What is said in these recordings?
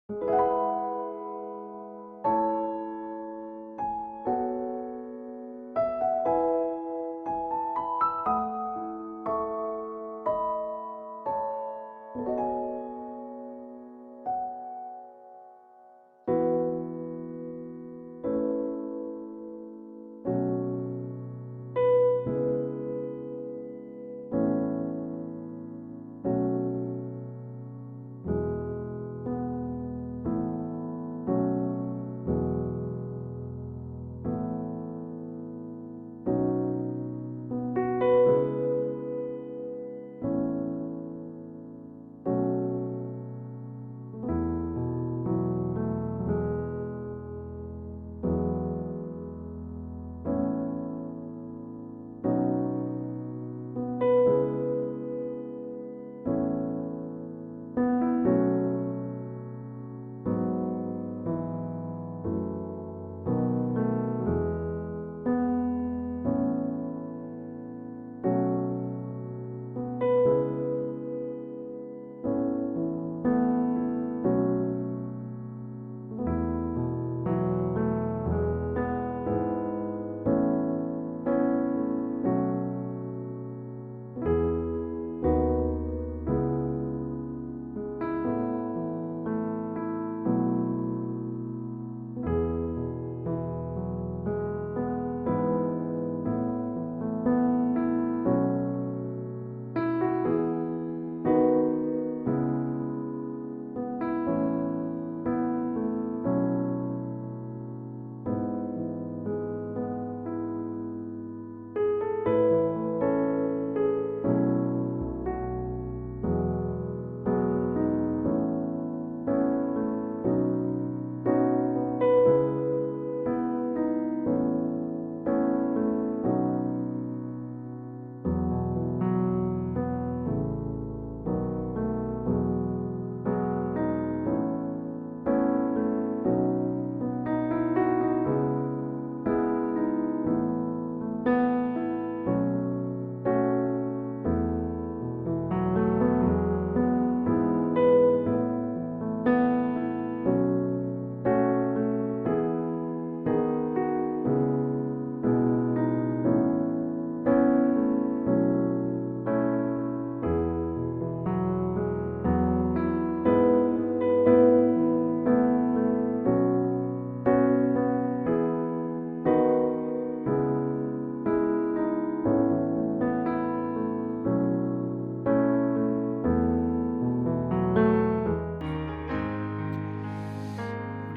우리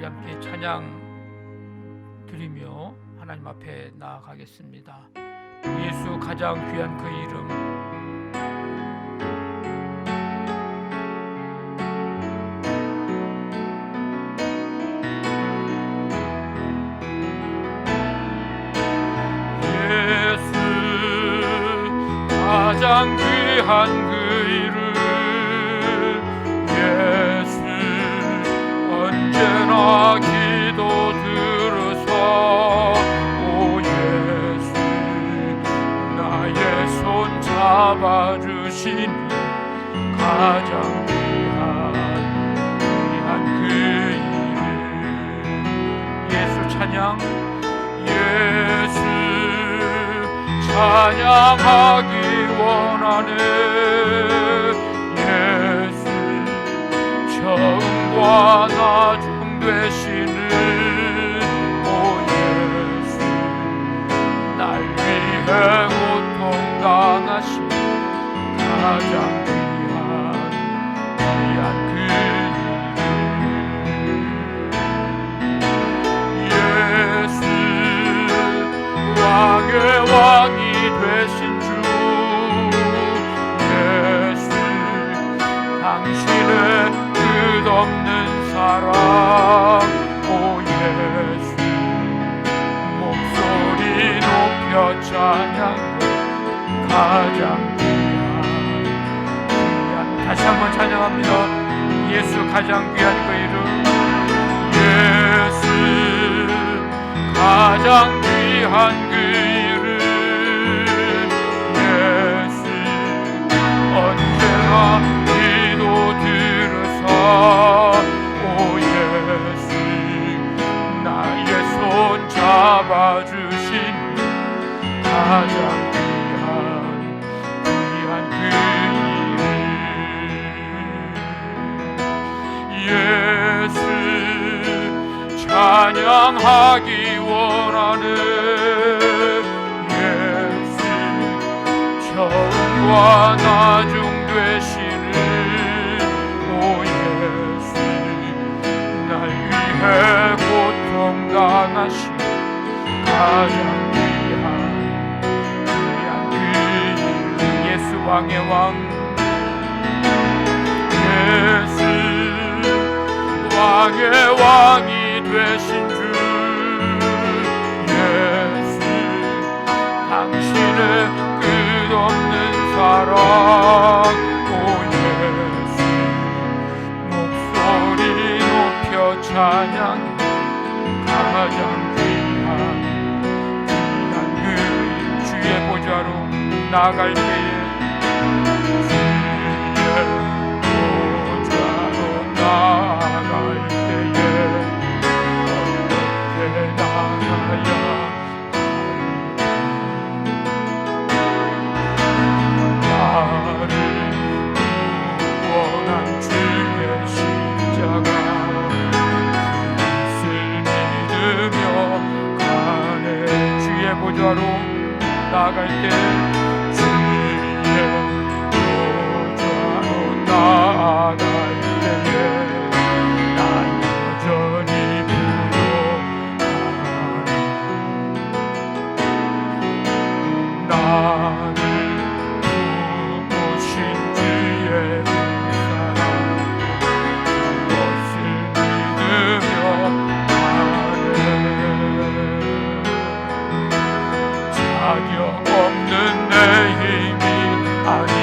함께 찬양 드리며 하나님 앞에 나아가겠습니다. 예수 가장 귀한 그 이름, 예수 가장 귀한 그 이름, 예수 언제나 기도 들으사 오 예수 나의 손 잡아주시니 가장 귀한 그 이름. 예수 찬양, 예수 찬양하기 원하네. 예수 처음과 나중 되시는 오 예수 날 위해 고통 당하신 가장 귀한 그 이름. 예수 왕의 왕이 되신 주 예수 당신의 끝없는 사랑 오 예수 목소리 높여 찬양해 가장 귀한 다시 한번 찬양합니다. 예수 가장 귀한 그 이름, 예수 가장 귀한 그 이름, 예수 언제나 기도 들으사 오 예수 찬양하기 원하는 예수 처음과 나중 되시는 오 예수 날 위해 고통당하신 가장 귀한 예수 왕의 왕 예수 왕의 왕이 되신 주 예수 당신의 끝없는 사랑 오 예수 목소리 높여 찬양해 가장 귀한 그 주의 보좌로 나갈 때에 나갈 때에 어떻게 나가야 나를 구원한 주의 십자가 그것을 믿으며 가네 주의 보좌로 나갈 때 주의 보좌로 나갈 나를 부으신 주의 사랑 그것을 믿으며 가네 자격 없는 내 힘이 아닌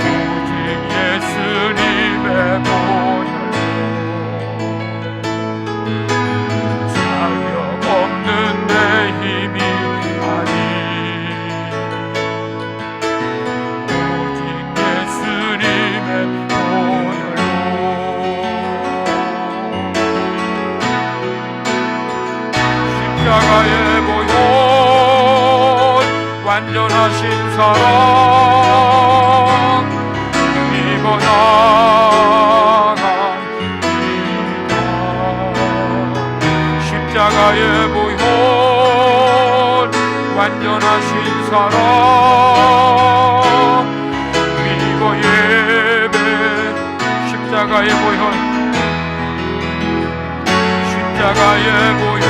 오직 예수님의 보혈로 자격 없는 내 힘이 아닌 오직 예수님의 보혈로 십자가의 보혈 완전하신 사랑 이거 나갑니다 십자가의 보혈 완전하신 사랑 믿고 예배 십자가의 보혈 십자가의 보혈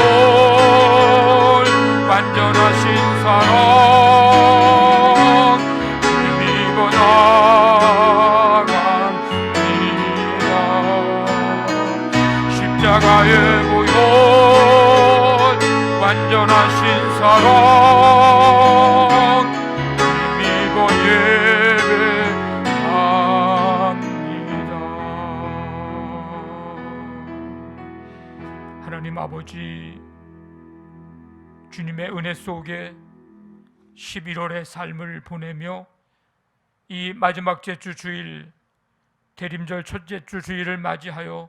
완전하신 사랑 믿고 나갑니다 십자가의 보혈 완전하신 사랑 믿고 예배합니다. 하나님 아버지 주님의 은혜 속에 11월의 삶을 보내며 이 마지막 제주 주일 대림절 첫째 주 주일을 맞이하여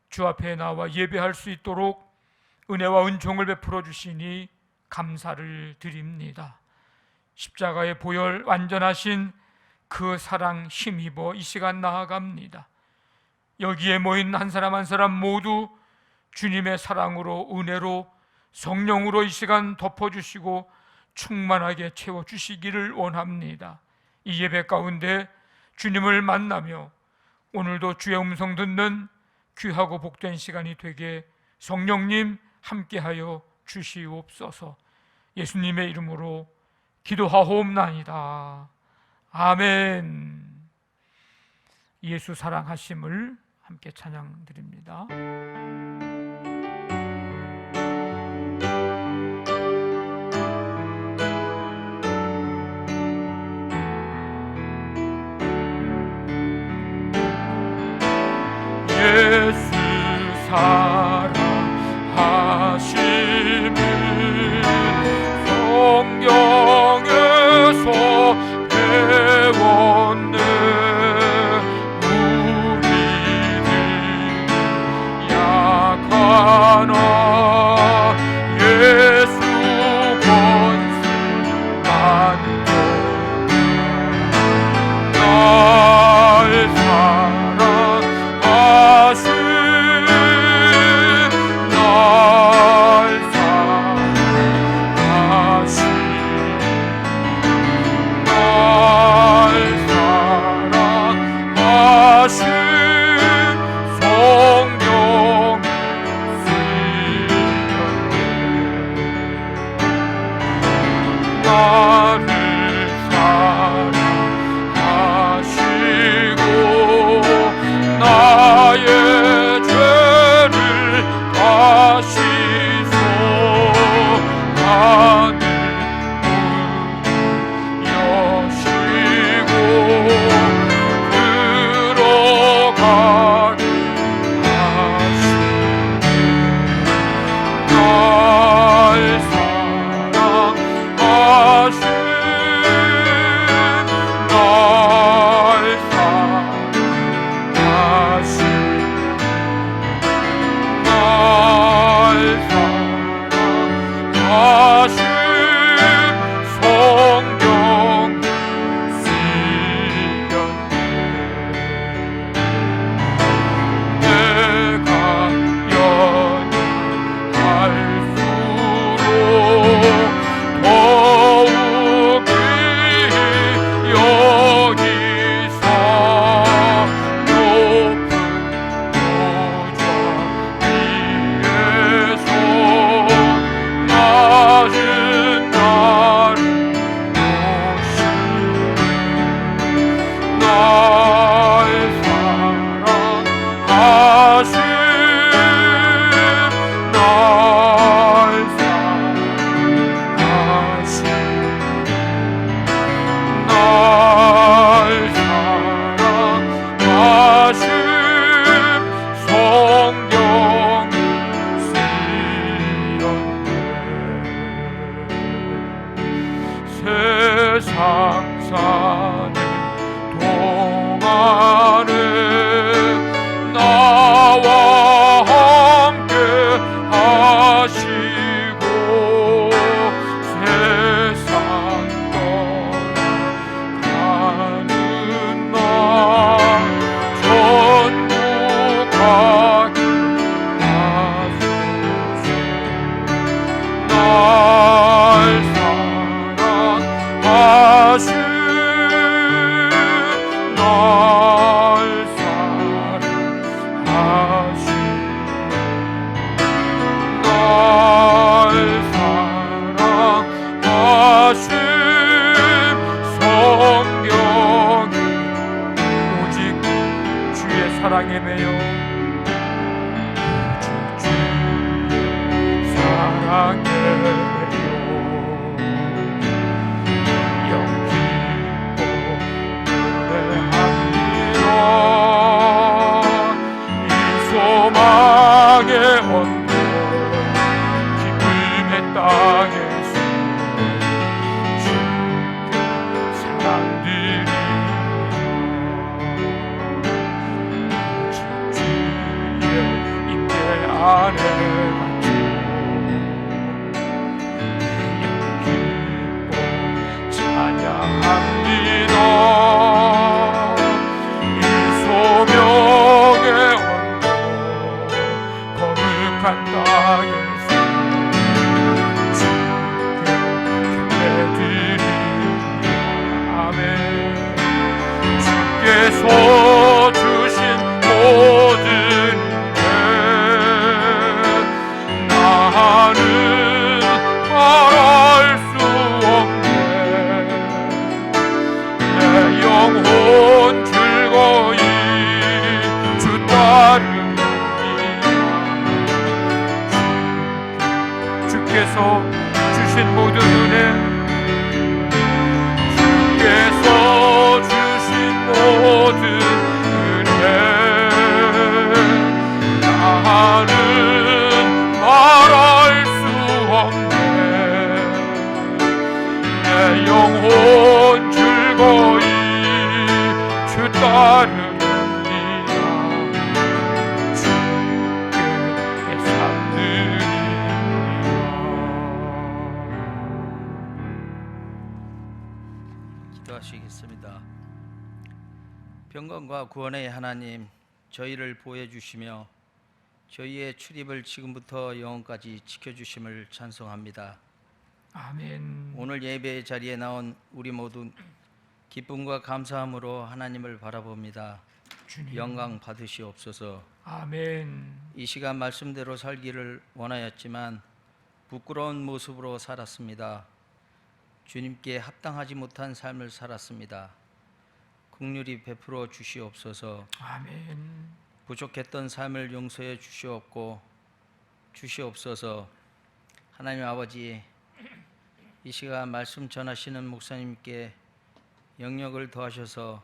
주 앞에 나와 예배할 수 있도록 은혜와 은총을 베풀어 주시니 감사를 드립니다. 십자가의 보혈 완전하신 그 사랑 힘입어 이 시간 나아갑니다. 여기에 모인 한 사람 한 사람 모두 주님의 사랑으로 은혜로 성령으로 이 시간 덮어주시고 충만하게 채워주시기를 원합니다. 이 예배 가운데 주님을 만나며 오늘도 주의 음성 듣는 귀하고 복된 시간이 되게 성령님 함께하여 주시옵소서. 예수님의 이름으로 기도하옵나이다. 아멘. 예수 사랑하심을 함께 찬양드립니다. 예수 사랑하심을 성경에서 배웠네. 우리들 약하나 예수 권세 만져 날 하신 성령 나를 사랑하시고 나의 죄를 다시소 하늘 문 여시고 들어가게 하시네 날 사랑하신 날 사랑하신 날 사랑하신 성령 쓰였네 내가 연약할수록 더욱이 여기서 높은 보좌 위에서 낮은 나를 모시네 날 사랑하신 날 사랑하신 날 사랑하신 성령 쓰였네 세상 사는 동안에 나와 함께 하시고 세상 떠나가는 날 전부 가게 하소서 날 사랑하신 날 사랑하신 날 사랑하신 성령이 오직 주의 사랑에 매여 오직 주의 사랑에 매여 영기고 노래합니다 이 소망의 언덕 기쁨의 땅에서 주께 사랑드리며 오직 주의 임재 안에 갇혀 기뻐 찬양합니다 이 소명의 언덕 거룩한 땅에서 주께 경배드리며 아멘 주께서 주신 모든 일 나는 말할 수 없네 내 영혼 즐거이 주 따르리라 주께서 주신 모든 은혜 주께서 주신 모든 은혜 나는 말할 수 없네 내 영혼 즐거이 주 따르리라 주께 삼느니라 기도하시겠습니다. 평강과 구원의 하나님, 저희를 보호해 주시며 저희의 출입을 지금부터 영원까지 지켜주심을 찬송합니다. 아멘. 오늘 예배의 자리에 나온 우리 모두 기쁨과 감사함으로 하나님을 바라봅니다. 주님. 영광 받으시옵소서. 아멘. 이 시간 말씀대로 살기를 원하였지만 부끄러운 모습으로 살았습니다. 주님께 합당하지 못한 삶을 살았습니다. 긍휼히 베풀어 주시옵소서. 아멘. 부족했던 삶을 용서해 주시옵소서. 하나님 아버지, 이 시간 말씀 전하시는 목사님께 영력을 더하셔서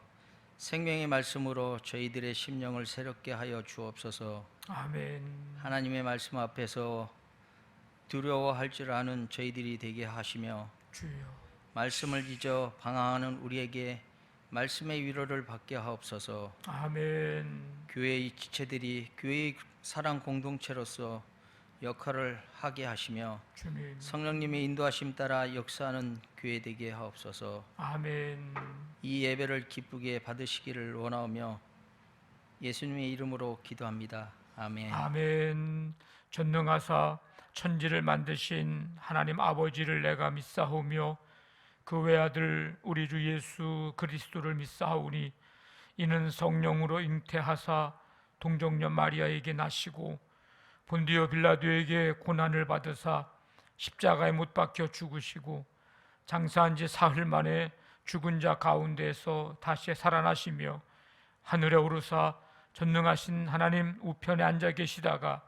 생명의 말씀으로 저희들의 심령을 새롭게 하여 주옵소서. 아멘. 하나님의 말씀 앞에서 두려워할 줄 아는 저희들이 되게 하시며 주여. 말씀을 잊어 방황하는 우리에게 말씀의 위로를 받게 하옵소서. 아멘. 교회의 지체들이 교회의 사랑 공동체로서 역할을 하게 하시며 주님. 성령님의 인도하심 따라 역사하는 교회 되게 하옵소서. 아멘. 이 예배를 기쁘게 받으시기를 원하오며 예수님의 이름으로 기도합니다. 아멘. 아멘. 전능하사 천지를 만드신 하나님 아버지를 내가 믿사오며 그 외아들 우리 주 예수 그리스도를 믿사오니 이는 성령으로 잉태하사 동정녀 마리아에게 나시고 본디오 빌라도에게 고난을 받으사 십자가에 못 박혀 죽으시고 장사한 지 사흘 만에 죽은 자 가운데서 다시 살아나시며 하늘에 오르사 전능하신 하나님 우편에 앉아 계시다가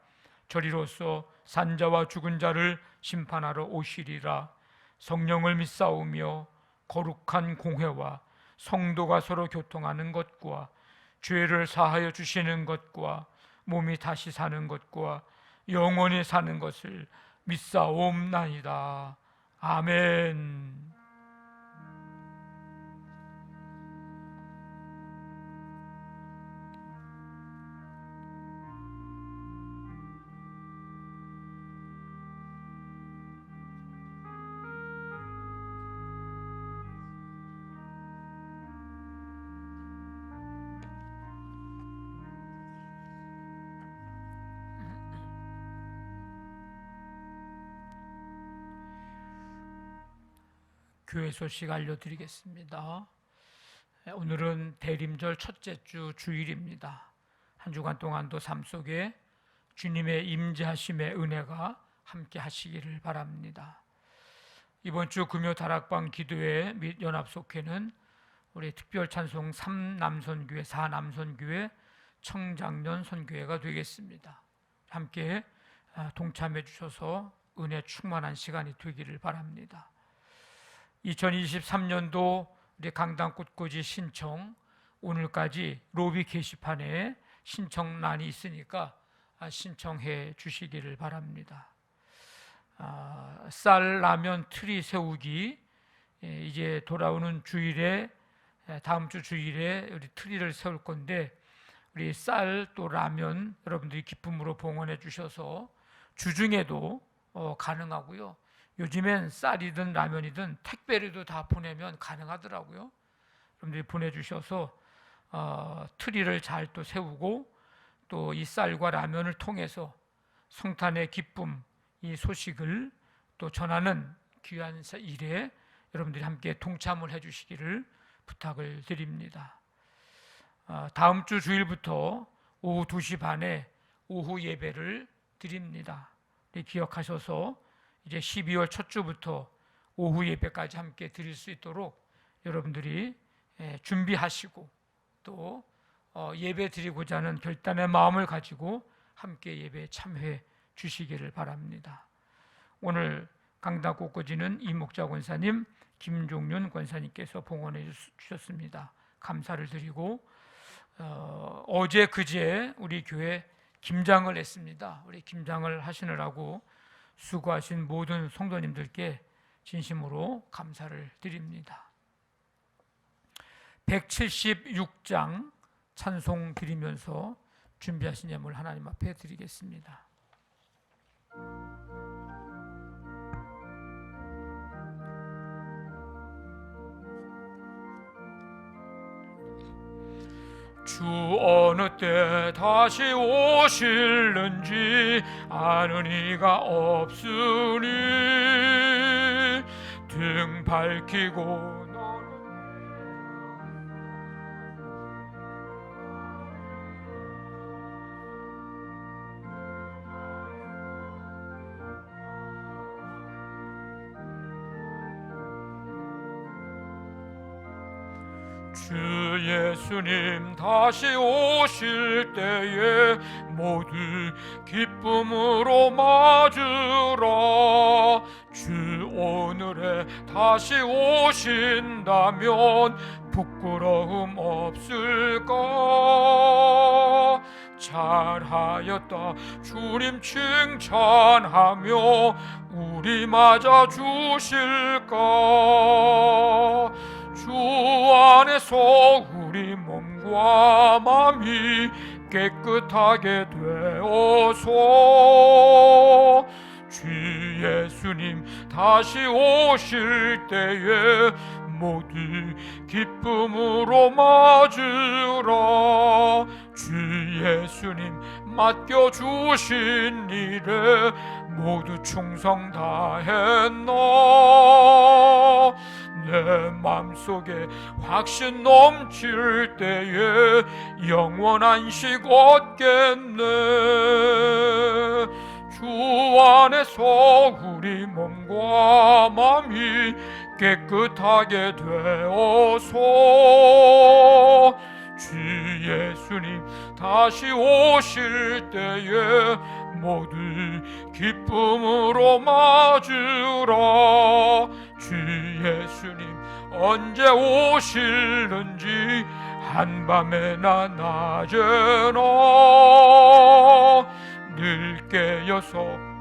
저리로서 산자와 죽은 자를 심판하러 오시리라. 성령을 믿사오며 거룩한 공회와 성도가 서로 교통하는 것과 죄를 사하여 주시는 것과 몸이 다시 사는 것과 영원히 사는 것을 믿사옵나이다. 아멘. 교회 소식 알려드리겠습니다. 오늘은 대림절 첫째 주 주일입니다. 한 주간 동안도 삶 속에 주님의 임재하심의 은혜가 함께 하시기를 바랍니다. 이번 주 금요 다락방 기도회 및 연합속회는 우리 특별 찬송 3남선교회, 4남선교회 청장년 선교회가 되겠습니다. 함께 동참해 주셔서 은혜 충만한 시간이 되기를 바랍니다. 2023년도 우리 강당 꽃꽂이 신청, 오늘까지 로비 게시판에 신청란이 있으니까 신청해 주시기를 바랍니다. 쌀 라면 트리 세우기, 이제 돌아오는 주일에, 다음 주 주일에 우리 트리를 세울 건데, 우리 쌀 또 라면 여러분들이 기쁨으로 봉헌해 주셔서 주중에도 가능하고요. 요즘엔 쌀이든 라면이든 택배로도 다 보내면 가능하더라고요. 여러분들이 보내주셔서 트리를 잘 또 세우고 또 이 쌀과 라면을 통해서 성탄의 기쁨, 이 소식을 또 전하는 귀한 일에 여러분들이 함께 동참을 해주시기를 부탁을 드립니다. 다음 주 주일부터 오후 2시 반에 오후 예배를 드립니다. 기억하셔서 이제 12월 첫 주부터 오후 예배까지 함께 드릴 수 있도록 여러분들이 준비하시고 또 예배 드리고자 하는 결단의 마음을 가지고 함께 예배에 참여해 주시기를 바랍니다. 오늘 강당 꽃꽂이는 이목자 권사님, 김종윤 권사님께서 봉헌해 주셨습니다. 감사를 드리고 어제 그제 우리 교회 김장을 했습니다. 우리 김장을 하시느라고 수고하신 모든 성도님들께 진심으로 감사를 드립니다. 176장 찬송 드리면서 준비하신 예물 하나님 앞에 드리겠습니다. 주 어느 때 다시 오실는지 아는 이가 없으니 등 밝히고 주 예수님 다시 오실 때에 모두 기쁨으로 맞으라. 주 오늘에 다시 오신다면 부끄러움 없을까? 잘하였다 주님 칭찬하며 우리 맞아 주실까? 주 안에서 우리 몸과 마음이 깨끗하게 되어서 주 예수님 다시 오실 때에 모두 기쁨으로 맞으라. 주 예수님 맡겨주신 일에 모두 충성 다했나? 내 맘속에 확신 넘칠 때에 영원한 식 얻겠네. 주 안에서 우리 몸과 마음이 깨끗하게 되어서 주 예수님 다시 오실 때에 모두 기쁨으로 맞으라. 주 예수님 언제 오실는지 한밤에나 낮에나 늘 깨어서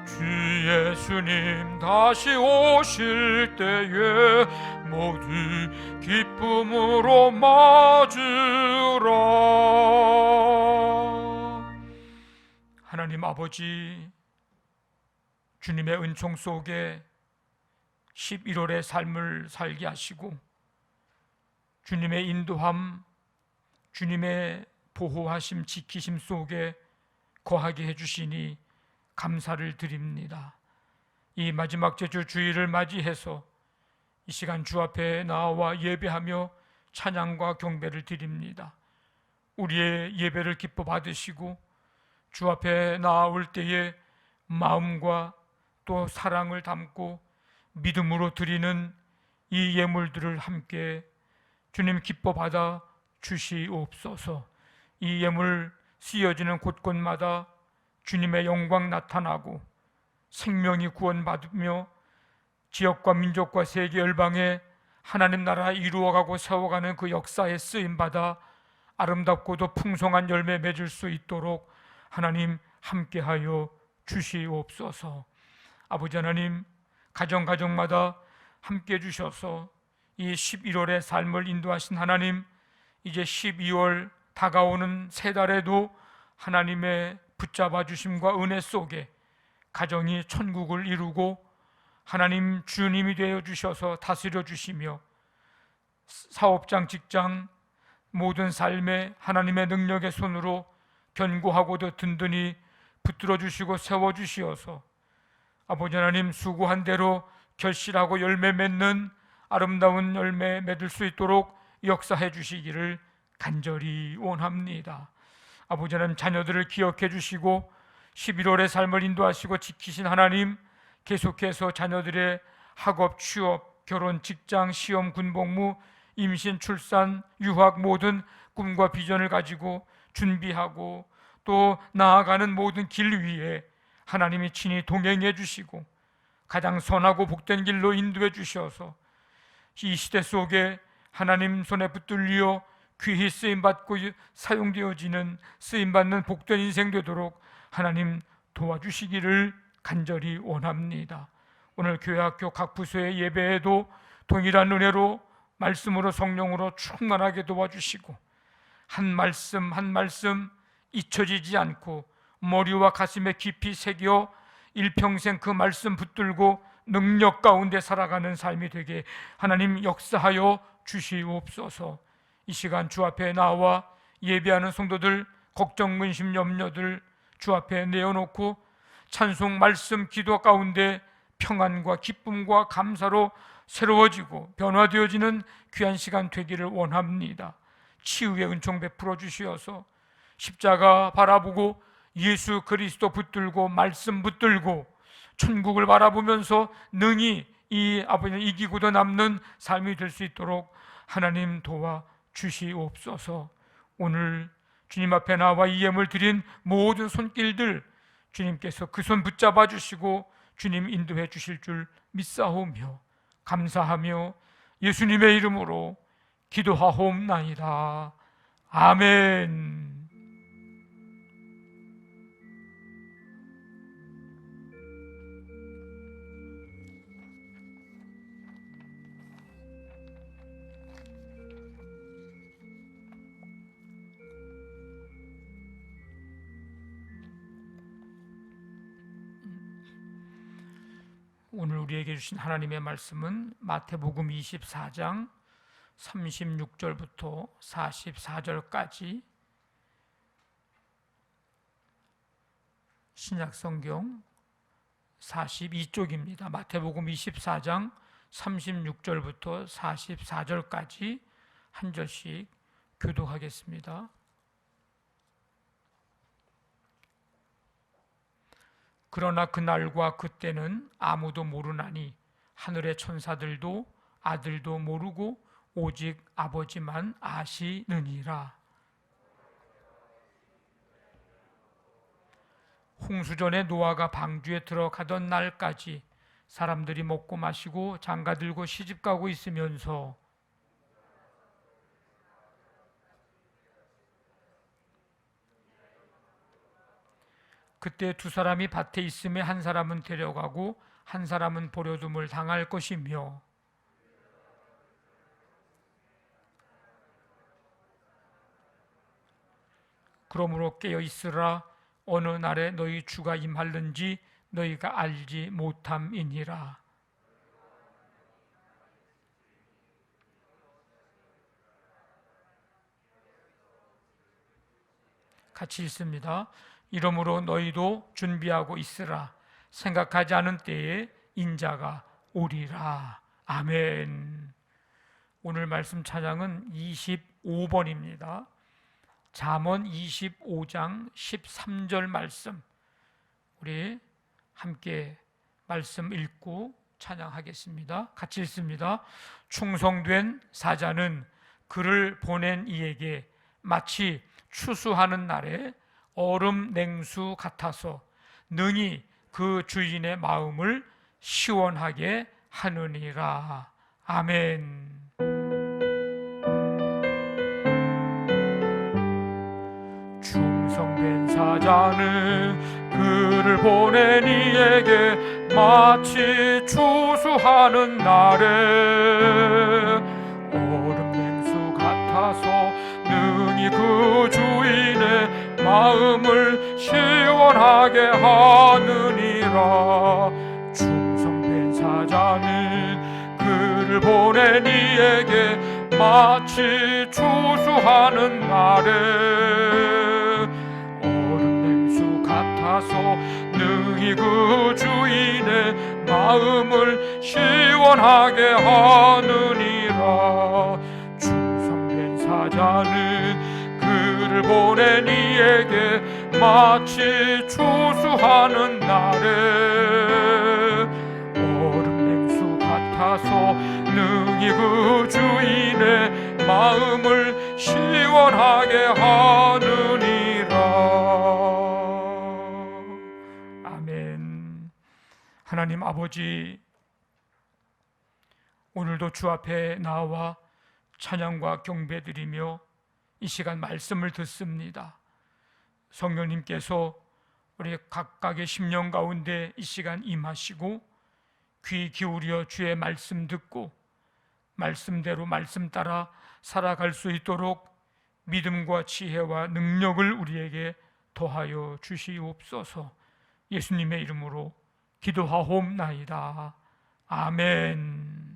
주 예수님 다시 오실 때에 모두 기쁨으로 맞으라. 하나님 아버지, 주님의 은총 속에 11월의 삶을 살게 하시고 주님의 인도함, 주님의 보호하심, 지키심 속에 거하게 해주시니 감사를 드립니다. 이 마지막 제주 주일을 맞이해서 이 시간 주 앞에 나와 예배하며 찬양과 경배를 드립니다. 우리의 예배를 기뻐 받으시고 주 앞에 나올 때에 마음과 또 사랑을 담고 믿음으로 드리는 이 예물들을 함께 주님 기뻐 받아 주시옵소서. 이 예물 쓰여지는 곳곳마다 주님의 영광 나타나고 생명이 구원받으며 지역과 민족과 세계 열방에 하나님 나라 이루어가고 세워가는 그 역사에 쓰임받아 아름답고도 풍성한 열매 맺을 수 있도록 하나님 함께하여 주시옵소서. 아버지 하나님, 가정마다 함께 주셔서 이 11월의 삶을 인도하신 하나님, 이제 12월 다가오는 세 달에도 하나님의 붙잡아 주심과 은혜 속에 가정이 천국을 이루고 하나님 주님이 되어 주셔서 다스려 주시며 사업장, 직장, 모든 삶에 하나님의 능력의 손으로 견고하고도 든든히 붙들어 주시고 세워 주시어서 아버지 하나님 수고한 대로 결실하고 열매 맺는 아름다운 열매 맺을 수 있도록 역사해 주시기를 간절히 원합니다. 아버지 하나님, 자녀들을 기억해 주시고 11월의 삶을 인도하시고 지키신 하나님, 계속해서 자녀들의 학업, 취업, 결혼, 직장, 시험, 군복무, 임신, 출산, 유학 모든 꿈과 비전을 가지고 준비하고 또 나아가는 모든 길 위에 하나님이 친히 동행해 주시고 가장 선하고 복된 길로 인도해 주셔서 이 시대 속에 하나님 손에 붙들려 귀히 쓰임받고 사용되어지는 쓰임받는 복된 인생 되도록 하나님 도와주시기를 간절히 원합니다. 오늘 교회학교 각 부서의 예배에도 동일한 은혜로 말씀으로 성령으로 충만하게 도와주시고 한 말씀 한 말씀 잊혀지지 않고 머리와 가슴에 깊이 새겨 일평생 그 말씀 붙들고 능력 가운데 살아가는 삶이 되게 하나님 역사하여 주시옵소서. 이 시간 주 앞에 나와 예배하는 성도들 걱정, 근심, 염려들 주 앞에 내어놓고 찬송, 말씀, 기도 가운데 평안과 기쁨과 감사로 새로워지고 변화되어지는 귀한 시간 되기를 원합니다. 치유의 은총 베풀어 주시어서 십자가 바라보고 예수 그리스도 붙들고 말씀 붙들고 천국을 바라보면서 능히 이 아버지를 이기고도 남는 삶이 될 수 있도록 하나님 도와 주시옵소서. 오늘 주님 앞에 나와 이 예물 드린 모든 손길들 주님께서 그 손 붙잡아 주시고 주님 인도해 주실 줄 믿사오며 감사하며 예수님의 이름으로 기도하옵나이다. 아멘. 오늘 우리에게 주신 하나님의 말씀은 마태복음 24장 36절부터 44절까지 신약성경 42쪽입니다. 마태복음 24장 36절부터 44절까지 한 절씩 교독하겠습니다. 그러나 그날과 그때는 아무도 모르나니 하늘의 천사들도 아들도 모르고 오직 아버지만 아시느니라. 홍수전에 노아가 방주에 들어가던 날까지 사람들이 먹고 마시고 장가들고 시집가고 있으면서 그때 두 사람이 밭에 있음에 한 사람은 데려가고 한 사람은 버려둠을 당할 것이며 그러므로 깨어 있으라. 어느 날에 너희 주가 임할는지 너희가 알지 못함이니라. 같이 읽습니다. 이러므로 너희도 준비하고 있으라. 생각하지 않은 때에 인자가 오리라. 아멘. 오늘 말씀 찬양은 25번입니다. 잠언 25장 13절 말씀, 우리 함께 말씀 읽고 찬양하겠습니다. 같이 읽습니다. 충성된 사자는 그를 보낸 이에게 마치 추수하는 날에 얼음 냉수 같아서 능히 그 주인의 마음을 시원하게 하느니라. 아멘. 충성된 사자는 그를 보낸 이에게 마치 추수하는 날에 얼음 냉수 같아서 능히 그 주인의 마음을 시원하게 하느니라. 충성된 사자는 그를 보낸 이에게 마치 추수하는 날에 얼음 냉수 같아서 능히 그 주인의 마음을 시원하게 하느니라. 충성된 사자는 그를 보낸 이에게 마치 추수하는 날에 얼음 냉수 같아서 능히 그 주인의 마음을 시원하게 하느니라. 아멘. 하나님 아버지, 오늘도 주 앞에 나와 찬양과 경배드리며 이 시간 말씀을 듣습니다. 성령님께서 우리 각각의 심령 가운데 이 시간 임하시고 귀 기울여 주의 말씀 듣고 말씀대로 말씀 따라 살아갈 수 있도록 믿음과 지혜와 능력을 우리에게 더하여 주시옵소서. 예수님의 이름으로 기도하옵나이다. 아멘.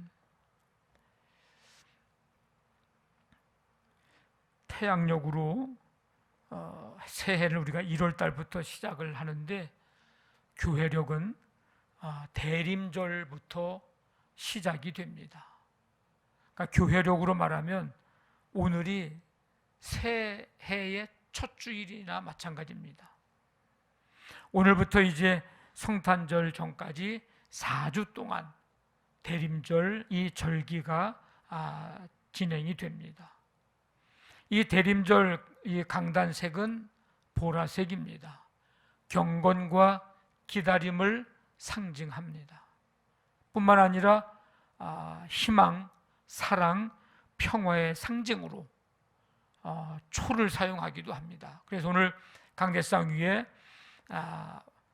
태양력으로 새해를 우리가 1월 달부터 시작을 하는데 교회력은 대림절부터 시작이 됩니다. 그러니까 교회력으로 말하면 오늘이 새해의 첫 주일이나 마찬가지입니다. 오늘부터 이제 성탄절 전까지 4주 동안 대림절 이 절기가 진행이 됩니다. 이 대림절 이 강단색은 보라색입니다. 경건과 기다림을 상징합니다. 뿐만 아니라 희망, 사랑, 평화의 상징으로 초를 사용하기도 합니다. 그래서 오늘 강대상 위에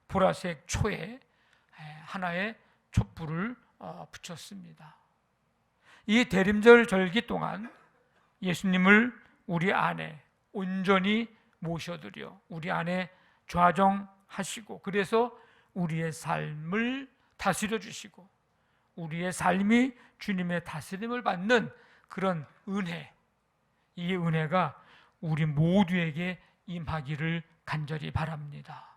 보라색 초에 하나의 촛불을 붙였습니다. 이 대림절 절기 동안 예수님을 우리 안에 온전히 모셔드려 우리 안에 좌정하시고, 그래서 우리의 삶을 다스려 주시고 우리의 삶이 주님의 다스림을 받는 그런 은혜, 이 은혜가 우리 모두에게 임하기를 간절히 바랍니다.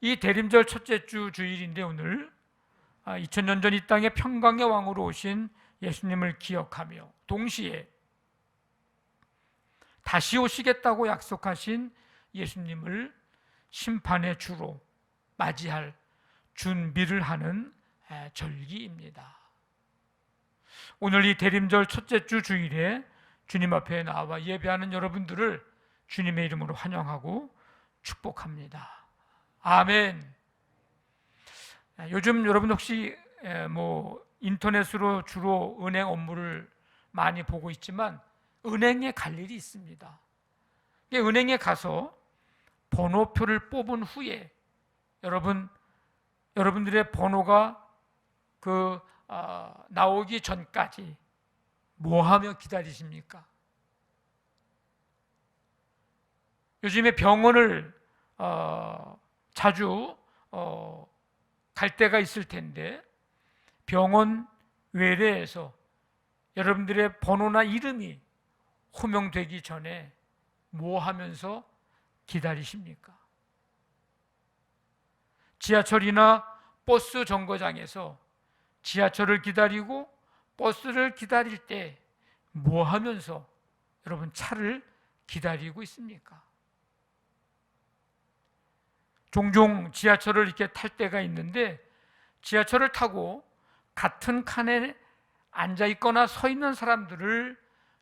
이 대림절 첫째 주 주일인데 오늘 2000년 전 이 땅에 평강의 왕으로 오신 예수님을 기억하며 동시에 다시 오시겠다고 약속하신 예수님을 심판의 주로 맞이할 준비를 하는 절기입니다. 오늘 이 대림절 첫째 주 주일에 주님 앞에 나와 예배하는 여러분들을 주님의 이름으로 환영하고 축복합니다. 아멘. 요즘 여러분 혹시 인터넷으로 주로 은행 업무를 많이 보고 있지만 은행에 갈 일이 있습니다. 은행에 가서 번호표를 뽑은 후에 여러분들의 번호가 나오기 전까지 뭐 하며 기다리십니까? 요즘에 병원을 자주 갈 때가 있을 텐데 병원 외래에서 여러분들의 번호나 이름이 호명되기 전에 뭐 하면서 기다리십니까? 지하철이나 버스 정거장에서 지하철을 기다리고 버스를 기다릴 때 뭐 하면서 여러분 차를 기다리고 있습니까? 종종 지하철을 이렇게 탈 때가 있는데 지하철을 타고 같은 칸에 앉아 있거나 서 있는 사람들을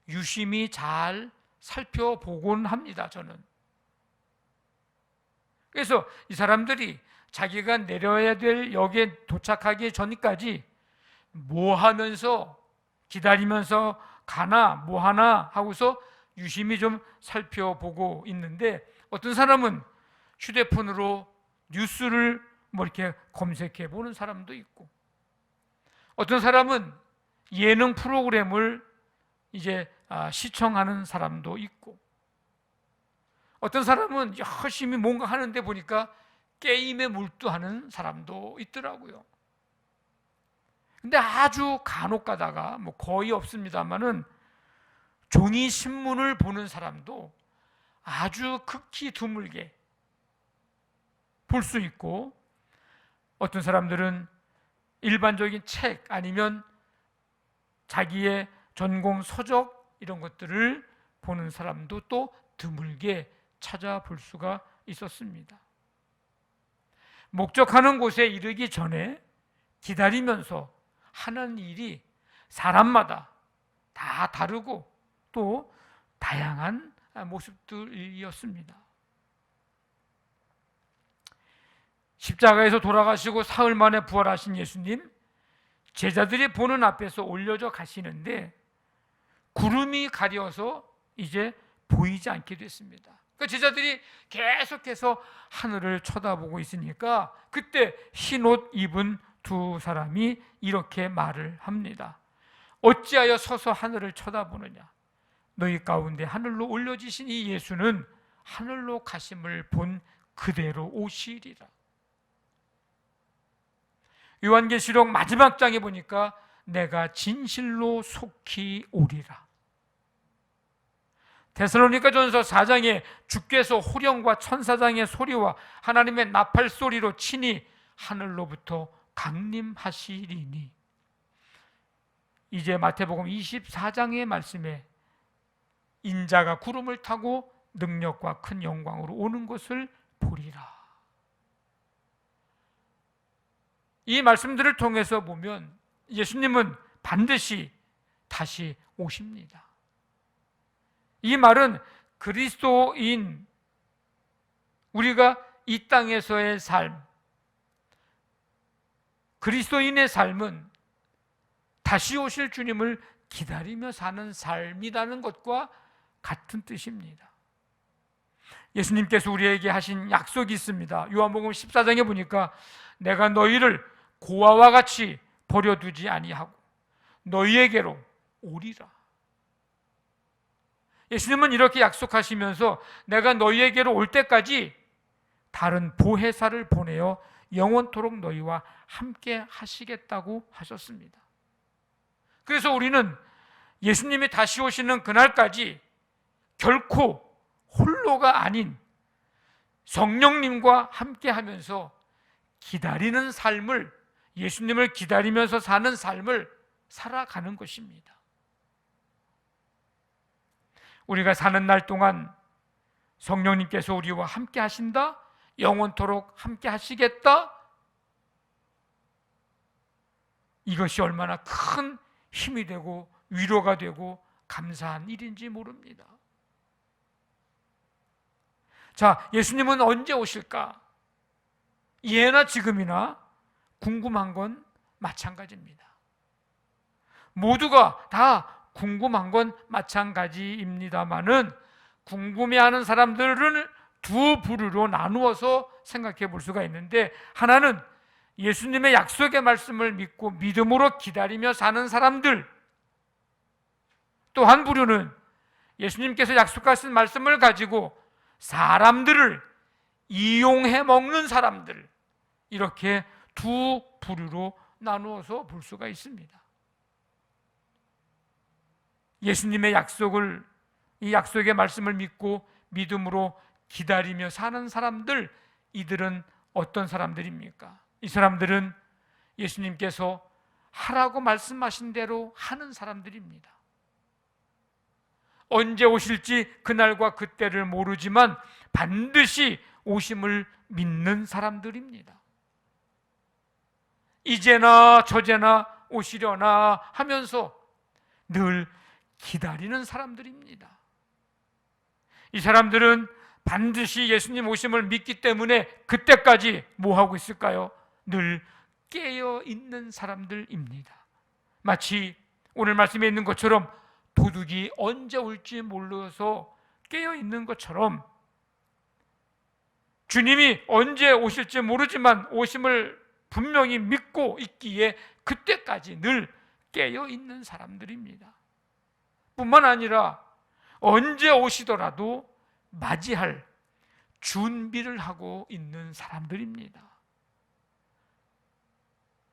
유심히 잘 살펴보곤 합니다, 저는. 그래서 이 사람들이 자기가 내려야 될 역에 도착하기 전까지 뭐 하면서 기다리면서 가나 뭐 하나 하고서 유심히 좀 살펴보고 있는데, 어떤 사람은 휴대폰으로 뉴스를 이렇게 검색해 보는 사람도 있고, 어떤 사람은 예능 프로그램을 이제 시청하는 사람도 있고, 어떤 사람은 열심히 뭔가 하는데 보니까 게임에 몰두하는 사람도 있더라고요. 근데 아주 간혹 가다가 거의 없습니다만은 종이 신문을 보는 사람도 아주 극히 드물게 볼 수 있고, 어떤 사람들은 일반적인 책 아니면 자기의 전공 서적 이런 것들을 보는 사람도 또 드물게 찾아볼 수가 있었습니다. 목적하는 곳에 이르기 전에 기다리면서 하는 일이 사람마다 다 다르고 또 다양한 모습들이었습니다. 십자가에서 돌아가시고 사흘 만에 부활하신 예수님, 제자들이 보는 앞에서 올려져 가시는데 구름이 가려서 이제 보이지 않게 됐습니다. 그러니까 제자들이 계속해서 하늘을 쳐다보고 있으니까 그때 흰 옷 입은 두 사람이 이렇게 말을 합니다. 어찌하여 서서 하늘을 쳐다보느냐? 너희 가운데 하늘로 올려지신 이 예수는 하늘로 가심을 본 그대로 오시리라. 요한계시록 마지막 장에 보니까 내가 진실로 속히 오리라. 데살로니가전서 4장에 주께서 호령과 천사장의 소리와 하나님의 나팔 소리로 친히 하늘로부터 강림하시리니. 이제 마태복음 24장의 말씀에 인자가 구름을 타고 능력과 큰 영광으로 오는 것을 보리라. 이 말씀들을 통해서 보면 예수님은 반드시 다시 오십니다. 이 말은 그리스도인 우리가 이 땅에서의 삶, 그리스도인의 삶은 다시 오실 주님을 기다리며 사는 삶이라는 것과 같은 뜻입니다. 예수님께서 우리에게 하신 약속이 있습니다. 요한복음 14장에 보니까 내가 너희를 고아와 같이 버려두지 아니하고 너희에게로 오리라. 예수님은 이렇게 약속하시면서 내가 너희에게로 올 때까지 다른 보혜사를 보내어 영원토록 너희와 함께 하시겠다고 하셨습니다. 그래서 우리는 예수님이 다시 오시는 그날까지 결코 홀로가 아닌 성령님과 함께 하면서 기다리는 삶을, 예수님을 기다리면서 사는 삶을 살아가는 것입니다. 우리가 사는 날 동안 성령님께서 우리와 함께 하신다, 영원토록 함께 하시겠다, 이것이 얼마나 큰 힘이 되고 위로가 되고 감사한 일인지 모릅니다. 자, 예수님은 언제 오실까? 예나 지금이나 궁금한 건 마찬가지입니다. 모두가 다 궁금한 건 마찬가지입니다만은 궁금해하는 사람들은 두 부류로 나누어서 생각해 볼 수가 있는데, 하나는 예수님의 약속의 말씀을 믿고 믿음으로 기다리며 사는 사람들, 또 한 부류는 예수님께서 약속하신 말씀을 가지고 사람들을 이용해 먹는 사람들, 이렇게 두 부류로 나누어서 볼 수가 있습니다. 예수님의 약속을, 이 약속의 말씀을 믿고 믿음으로 기다리며 사는 사람들, 이들은 어떤 사람들입니까? 이 사람들은 예수님께서 하라고 말씀하신 대로 하는 사람들입니다. 언제 오실지 그날과 그때를 모르지만 반드시 오심을 믿는 사람들입니다. 이제나 저제나 오시려나 하면서 늘 기다리는 사람들입니다. 이 사람들은 반드시 예수님 오심을 믿기 때문에 그때까지 뭐 하고 있을까요? 늘 깨어 있는 사람들입니다. 마치 오늘 말씀에 있는 것처럼 도둑이 언제 올지 몰라서 깨어 있는 것처럼, 주님이 언제 오실지 모르지만 오심을 분명히 믿고 있기에 그때까지 늘 깨어 있는 사람들입니다. 뿐만 아니라 언제 오시더라도 맞이할 준비를 하고 있는 사람들입니다.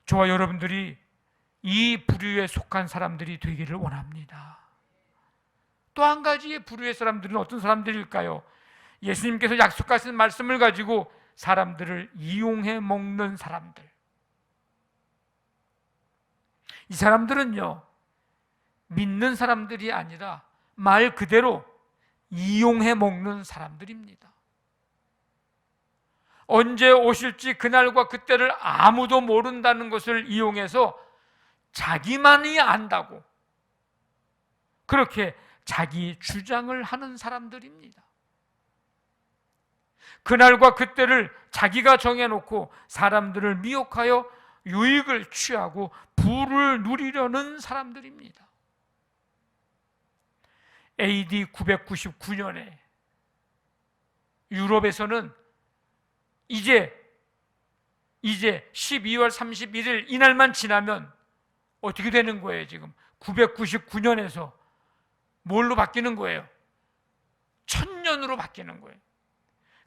저와 여러분들이 이 부류에 속한 사람들이 되기를 원합니다. 또 한 가지의 부류의 사람들은 어떤 사람들일까요? 예수님께서 약속하신 말씀을 가지고 사람들을 이용해 먹는 사람들. 이 사람들은요, 믿는 사람들이 아니라 말 그대로 이용해 먹는 사람들입니다. 언제 오실지 그날과 그때를 아무도 모른다는 것을 이용해서 자기만이 안다고 그렇게 자기 주장을 하는 사람들입니다. 그날과 그때를 자기가 정해놓고 사람들을 미혹하여 유익을 취하고 부를 누리려는 사람들입니다. AD 999년에 유럽에서는 이제 12월 31일 이날만 지나면 어떻게 되는 거예요? 지금 999년에서 뭘로 바뀌는 거예요? 1000년으로 바뀌는 거예요.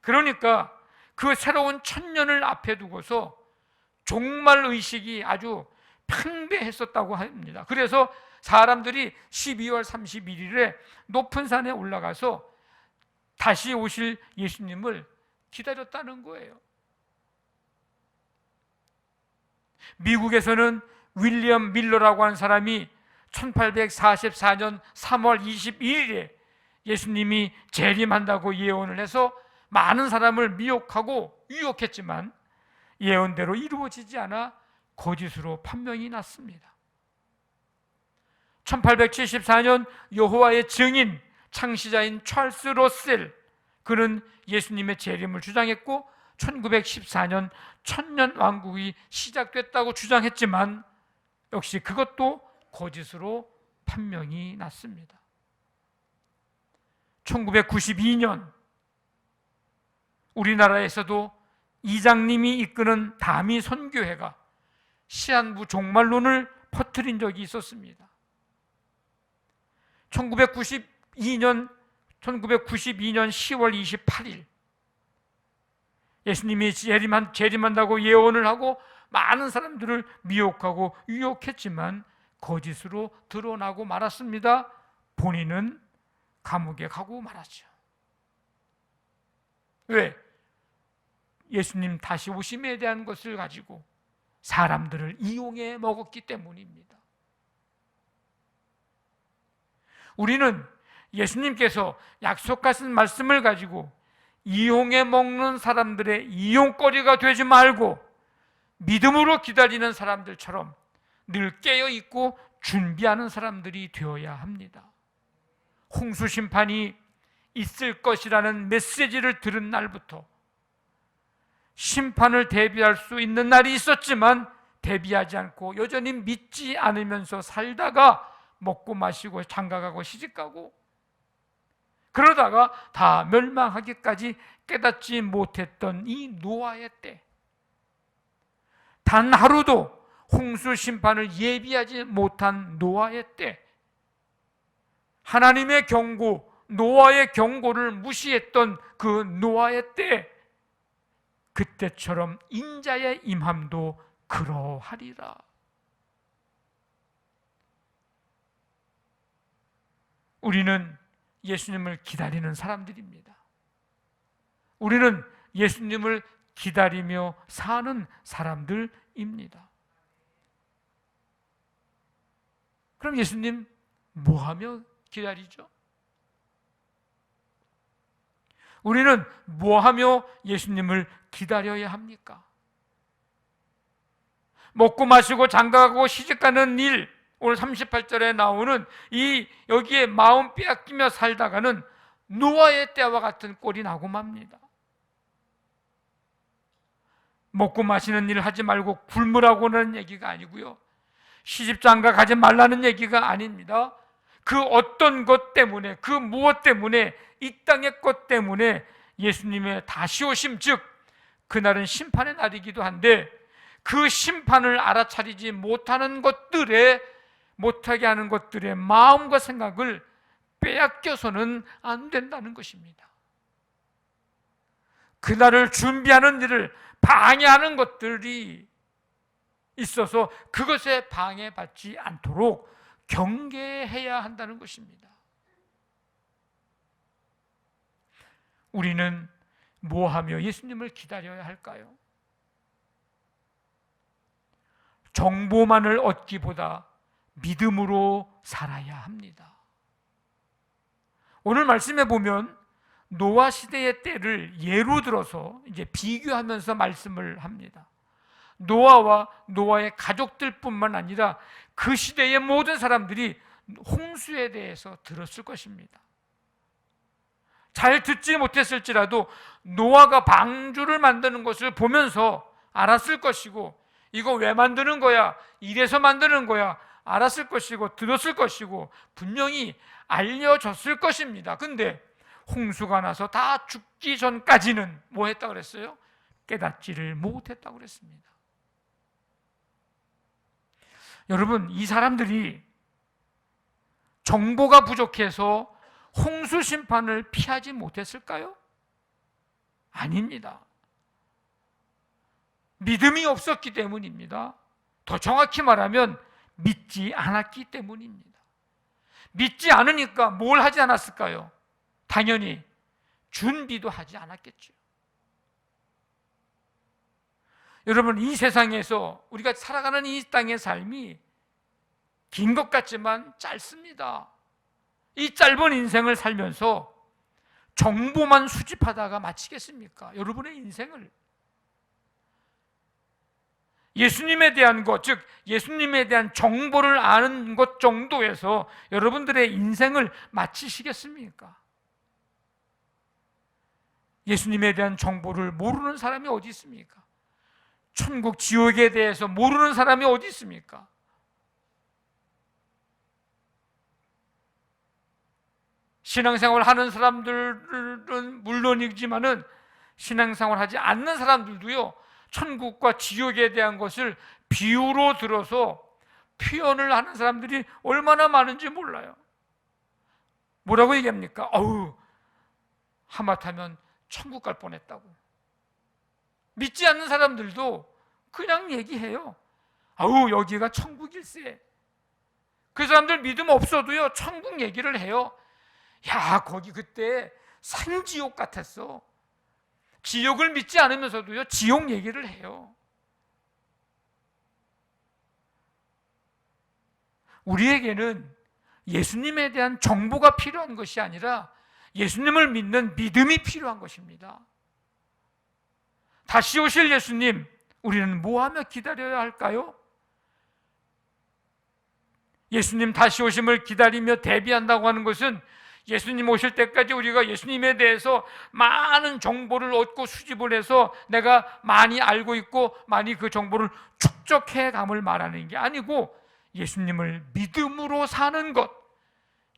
그러니까 그 새로운 1000년을 앞에 두고서 종말 의식이 아주 팽배했었다고 합니다. 그래서 사람들이 12월 31일에 높은 산에 올라가서 다시 오실 예수님을 기다렸다는 거예요. 미국에서는 윌리엄 밀러라고 하는 사람이 1844년 3월 21일에 예수님이 재림한다고 예언을 해서 많은 사람을 미혹하고 유혹했지만 예언대로 이루어지지 않아 거짓으로 판명이 났습니다. 1874년 여호와의 증인 창시자인 찰스 러셀, 그는 예수님의 재림을 주장했고 1914년 천년왕국이 시작됐다고 주장했지만 역시 그것도 거짓으로 판명이 났습니다. 1992년 우리나라에서도 이장님이 이끄는 다미 선교회가 시한부 종말론을 퍼뜨린 적이 있었습니다. 1992년 10월 28일 예수님이 재림한다고 예언을 하고 많은 사람들을 미혹하고 유혹했지만 거짓으로 드러나고 말았습니다. 본인은 감옥에 가고 말았죠. 왜? 예수님 다시 오심에 대한 것을 가지고 사람들을 이용해 먹었기 때문입니다. 우리는 예수님께서 약속하신 말씀을 가지고 이용해 먹는 사람들의 이용거리가 되지 말고 믿음으로 기다리는 사람들처럼 늘 깨어있고 준비하는 사람들이 되어야 합니다. 홍수 심판이 있을 것이라는 메시지를 들은 날부터 심판을 대비할 수 있는 날이 있었지만 대비하지 않고 여전히 믿지 않으면서 살다가 먹고 마시고 장가가고 시집가고 그러다가 다 멸망하기까지 깨닫지 못했던 이 노아의 때, 단 하루도 홍수 심판을 예비하지 못한 노아의 때, 하나님의 경고, 노아의 경고를 무시했던 그 노아의 때, 그때처럼 인자의 임함도 그러하리라. 우리는 예수님을 기다리는 사람들입니다. 우리는 예수님을 기다리며 사는 사람들입니다. 그럼 예수님 뭐 하며 기다리죠? 우리는 뭐 하며 예수님을 기다려야 합니까? 먹고 마시고 장가가고 시집가는 일, 오늘 38절에 나오는 여기에 마음 빼앗기며 살다가는 노아의 때와 같은 꼴이 나고 맙니다. 먹고 마시는 일을 하지 말고 굶으라고는 얘기가 아니고요, 시집장가 가지 말라는 얘기가 아닙니다. 그 어떤 것 때문에, 그 무엇 때문에, 이 땅의 것 때문에 예수님의 다시 오심, 즉 그날은 심판의 날이기도 한데 그 심판을 알아차리지 못하게 하는 것들의 마음과 생각을 빼앗겨서는 안 된다는 것입니다. 그날을 준비하는 일을 방해하는 것들이 있어서 그것에 방해받지 않도록 경계해야 한다는 것입니다. 우리는 뭐 하며 예수님을 기다려야 할까요? 정보만을 얻기보다 믿음으로 살아야 합니다. 오늘 말씀에 보면 노아 시대의 때를 예로 들어서 이제 비교하면서 말씀을 합니다. 노아와 노아의 가족들뿐만 아니라 그 시대의 모든 사람들이 홍수에 대해서 들었을 것입니다. 잘 듣지 못했을지라도 노아가 방주를 만드는 것을 보면서 알았을 것이고, 이거 왜 만드는 거야? 이래서 만드는 거야? 알았을 것이고 들었을 것이고 분명히 알려졌을 것입니다. 근데 홍수가 나서 다 죽기 전까지는 뭐 했다고 그랬어요? 깨닫지를 못했다고 그랬습니다. 여러분, 이 사람들이 정보가 부족해서 홍수 심판을 피하지 못했을까요? 아닙니다. 믿음이 없었기 때문입니다. 더 정확히 말하면 믿지 않았기 때문입니다. 믿지 않으니까 뭘 하지 않았을까요? 당연히 준비도 하지 않았겠죠. 여러분, 이 세상에서 우리가 살아가는 이 땅의 삶이 긴 것 같지만 짧습니다. 이 짧은 인생을 살면서 정보만 수집하다가 마치겠습니까? 여러분의 인생을 예수님에 대한 것, 즉 예수님에 대한 정보를 아는 것 정도에서 여러분들의 인생을 마치시겠습니까? 예수님에 대한 정보를 모르는 사람이 어디 있습니까? 천국, 지옥에 대해서 모르는 사람이 어디 있습니까? 신앙생활 하는 사람들은 물론이지만은 신앙생활 하지 않는 사람들도요, 천국과 지옥에 대한 것을 비유로 들어서 표현을 하는 사람들이 얼마나 많은지 몰라요. 뭐라고 얘기합니까? 하마터면 천국 갈 뻔했다고. 믿지 않는 사람들도 그냥 얘기해요. 여기가 천국일세. 그 사람들 믿음 없어도요, 천국 얘기를 해요. 야, 거기 그때 산지옥 같았어. 지옥을 믿지 않으면서도요, 지옥 얘기를 해요. 우리에게는 예수님에 대한 정보가 필요한 것이 아니라 예수님을 믿는 믿음이 필요한 것입니다. 다시 오실 예수님, 우리는 뭐하며 기다려야 할까요? 예수님 다시 오심을 기다리며 대비한다고 하는 것은 예수님 오실 때까지 우리가 예수님에 대해서 많은 정보를 얻고 수집을 해서 내가 많이 알고 있고 많이 그 정보를 축적해 감을 말하는 게 아니고, 예수님을 믿음으로 사는 것,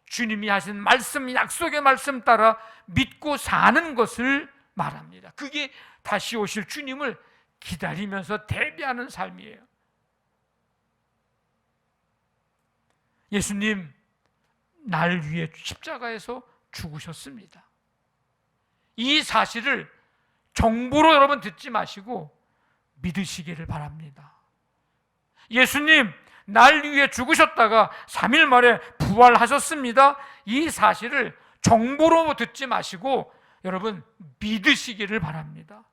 주님이 하신 말씀, 약속의 말씀 따라 믿고 사는 것을 말합니다. 그게 다시 오실 주님을 기다리면서 대비하는 삶이에요. 예수님 날 위해 십자가에서 죽으셨습니다. 이 사실을 정보로 여러분 듣지 마시고 믿으시기를 바랍니다. 예수님 날 위해 죽으셨다가 3일 만에 부활하셨습니다. 이 사실을 정보로 듣지 마시고 여러분 믿으시기를 바랍니다.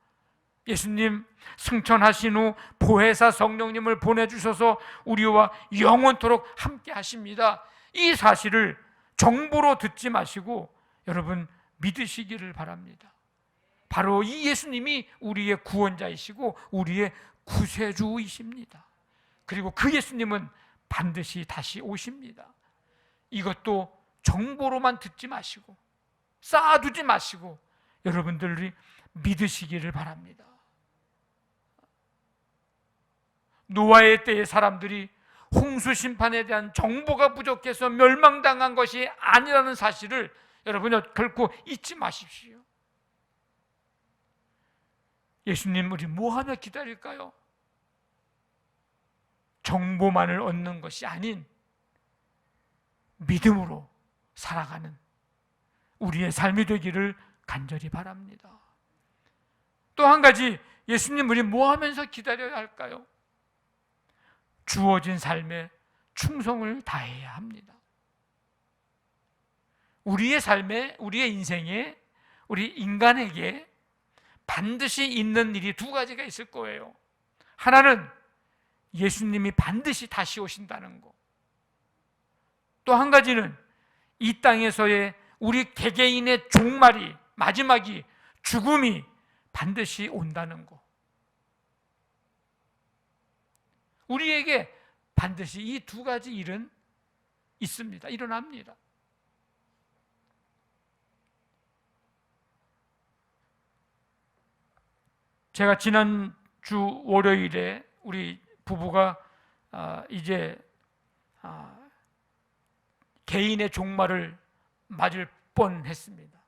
예수님 승천하신 후 보혜사 성령님을 보내주셔서 우리와 영원토록 함께 하십니다. 이 사실을 정보로 듣지 마시고 여러분 믿으시기를 바랍니다. 바로 이 예수님이 우리의 구원자이시고 우리의 구세주이십니다. 그리고 그 예수님은 반드시 다시 오십니다. 이것도 정보로만 듣지 마시고 쌓아두지 마시고 여러분들이 믿으시기를 바랍니다. 노아의 때의 사람들이 홍수 심판에 대한 정보가 부족해서 멸망당한 것이 아니라는 사실을 여러분 결코 잊지 마십시오. 예수님, 우리 뭐하며 기다릴까요? 정보만을 얻는 것이 아닌 믿음으로 살아가는 우리의 삶이 되기를 간절히 바랍니다. 또 한 가지, 예수님 우리 뭐하면서 기다려야 할까요? 주어진 삶에 충성을 다해야 합니다. 우리의 삶에, 우리의 인생에, 우리 인간에게 반드시 있는 일이 두 가지가 있을 거예요. 하나는 예수님이 반드시 다시 오신다는 거. 또 한 가지는 이 땅에서의 우리 개개인의 종말이, 마지막이, 죽음이 반드시 온다는 거. 우리에게 반드시 이 두 가지 일은 있습니다. 일어납니다. 제가 지난주 월요일에 우리 부부가 이제 개인의 종말을 맞을 뻔했습니다.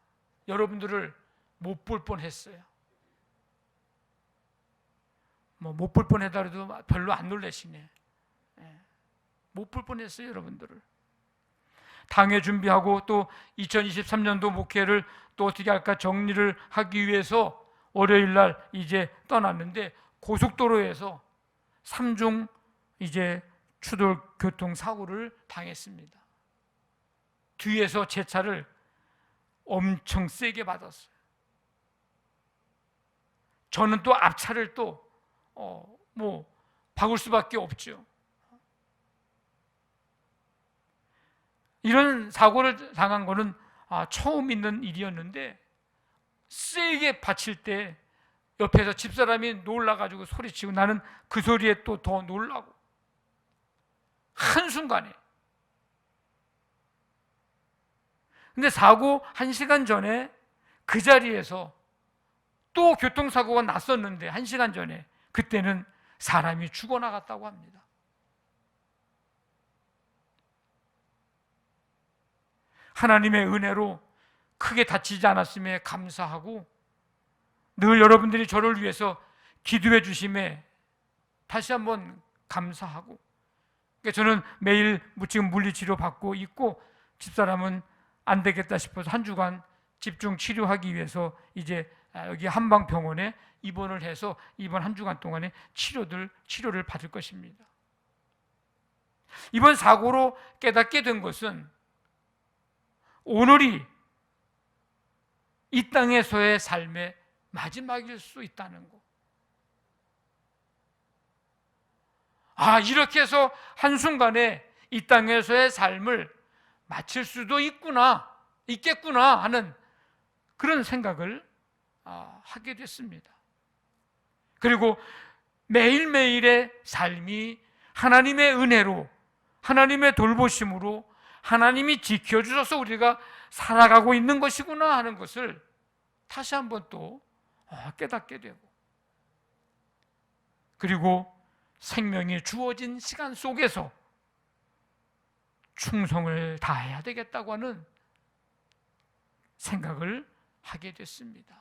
여러분들을 못 볼 뻔했어요. 못 볼 뻔하더라도 별로 안 놀라시네. 못 볼 뻔했어요, 여러분들을. 당회 준비하고 또 2023년도 목회를 또 어떻게 할까 정리를 하기 위해서 월요일 날 이제 떠났는데 고속도로에서 3중 이제 추돌 교통사고를 당했습니다. 뒤에서 제 차를 엄청 세게 받았어요. 저는 또 앞차를 또 박을 수밖에 없죠. 이런 사고를 당한 거는 처음 있는 일이었는데, 세게 받칠 때 옆에서 집사람이 놀라가지고 소리치고, 나는 그 소리에 또 더 놀라고, 한순간에. 근데 사고 1시간 전에 그 자리에서 또 교통사고가 났었는데, 1시간 전에, 그때는 사람이 죽어나갔다고 합니다. 하나님의 은혜로 크게 다치지 않았음에 감사하고, 늘 여러분들이 저를 위해서 기도해 주심에 다시 한번 감사하고, 저는 매일 지금 물리치료 받고 있고, 집사람은 안 되겠다 싶어서 한 주간 집중 치료하기 위해서 이제 여기 한방병원에 입원을 해서 이번 한 주간 동안에 치료를 받을 것입니다. 이번 사고로 깨닫게 된 것은, 오늘이 이 땅에서의 삶의 마지막일 수 있다는 거. 이렇게 해서 한순간에 이 땅에서의 삶을 마칠 수도 있겠구나 하는 그런 생각을 하게 됐습니다. 그리고 매일매일의 삶이 하나님의 은혜로, 하나님의 돌보심으로, 하나님이 지켜주셔서 우리가 살아가고 있는 것이구나 하는 것을 다시 한번 또 깨닫게 되고, 그리고 생명이 주어진 시간 속에서 충성을 다해야 되겠다고 하는 생각을 하게 됐습니다.